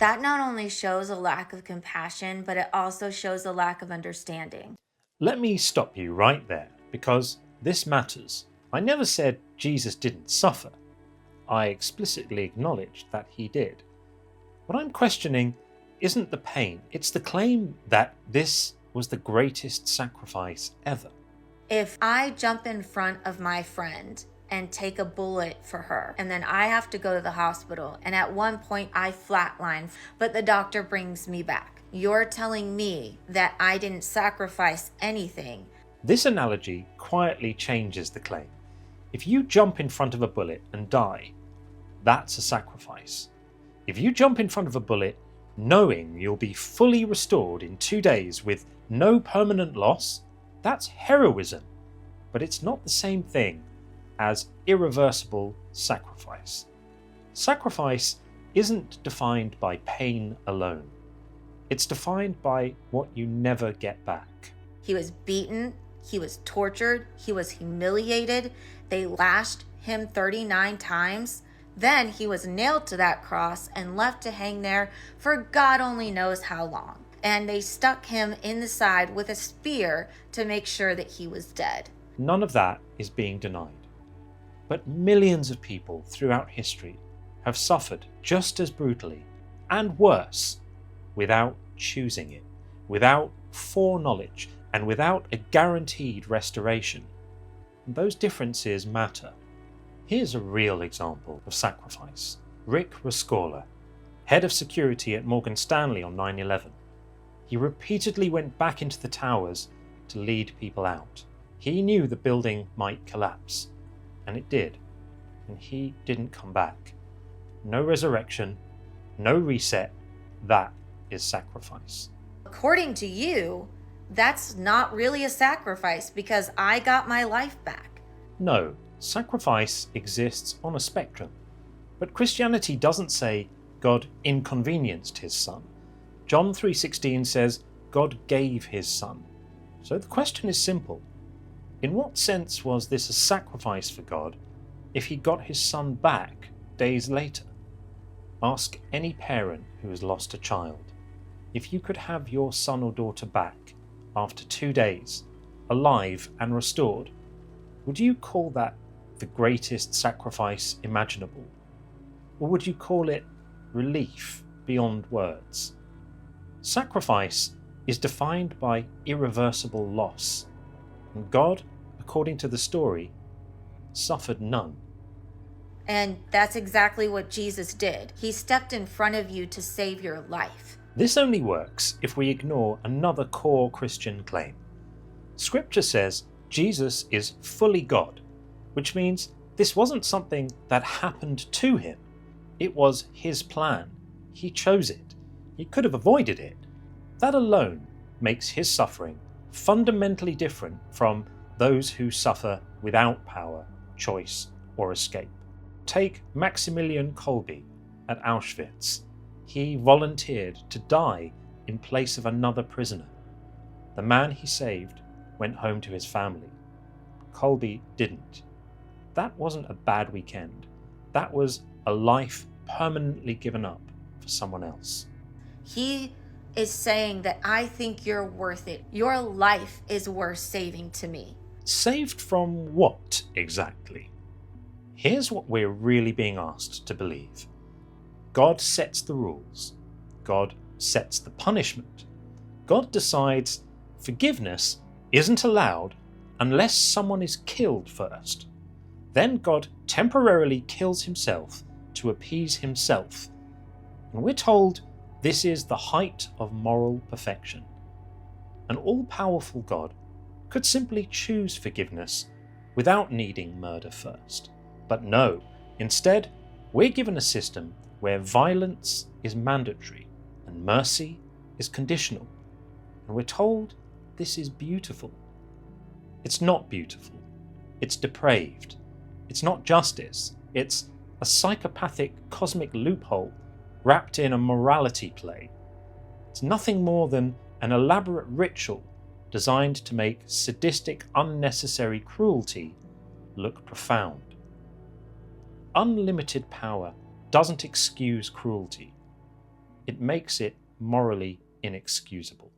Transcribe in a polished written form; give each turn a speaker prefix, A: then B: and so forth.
A: That not only shows a lack of compassion, but it also shows a lack of understanding.
B: Let me stop you right there, because this matters. I never said Jesus didn't suffer. I explicitly acknowledged that he did. What I'm questioning isn't the pain, it's the claim that this was the greatest sacrifice ever.
A: If I jump in front of my friend and take a bullet for her, and then I have to go to the hospital, and at one point I flatline, but the doctor brings me back, you're telling me that I didn't sacrifice anything.
B: This analogy quietly changes the claim. If you jump in front of a bullet and die, that's a sacrifice. If you jump in front of a bullet knowing you'll be fully restored in 2 days with no permanent loss, that's heroism. But it's not the same thing as irreversible sacrifice. Sacrifice isn't defined by pain alone. It's defined by what you never get back.
A: He was beaten, he was tortured, he was humiliated, they lashed him 39 times. Then he was nailed to that cross and left to hang there for God only knows how long. And they stuck him in the side with a spear to make sure that he was dead.
B: None of that is being denied. But millions of people throughout history have suffered just as brutally and worse without choosing it, without foreknowledge, and without a guaranteed restoration. And those differences matter. Here's a real example of sacrifice. Rick Rescorla, head of security at Morgan Stanley on 9/11. He repeatedly went back into the towers to lead people out. He knew the building might collapse, and it did, and he didn't come back. No resurrection, no reset, that is sacrifice.
A: According to you, that's not really a sacrifice because I got my life back.
B: No, sacrifice exists on a spectrum. But Christianity doesn't say God inconvenienced his son. John 3:16 says God gave his son. So the question is simple. In what sense was this a sacrifice for God if he got his son back days later? Ask any parent who has lost a child. If you could have your son or daughter back after 2 days, alive and restored, would you call that the greatest sacrifice imaginable? Or would you call it relief beyond words? Sacrifice is defined by irreversible loss, and God, according to the story, suffered none.
A: And that's exactly what Jesus did. He stepped in front of you to save your life.
B: This only works if we ignore another core Christian claim. Scripture says Jesus is fully God, which means this wasn't something that happened to him. It was his plan. He chose it. He could have avoided it. That alone makes his suffering fundamentally different from those who suffer without power, choice, or escape. Take Maximilian Kolbe at Auschwitz. He volunteered to die in place of another prisoner. The man he saved went home to his family. Kolbe didn't. That wasn't a bad weekend. That was a life permanently given up for someone else.
A: He is saying that I think you're worth it. Your life is worth saving to me.
B: Saved from what exactly? Here's what we're really being asked to believe. God sets the rules. God sets the punishment. God decides forgiveness isn't allowed unless someone is killed first. Then God temporarily kills himself to appease himself. And we're told this is the height of moral perfection. An all-powerful God could simply choose forgiveness without needing murder first. But no, instead, we're given a system where violence is mandatory and mercy is conditional. And we're told this is beautiful. It's not beautiful. It's depraved. It's not justice. It's a psychopathic cosmic loophole wrapped in a morality play. It's nothing more than an elaborate ritual designed to make sadistic, unnecessary cruelty look profound. Unlimited power doesn't excuse cruelty. it makes it morally inexcusable.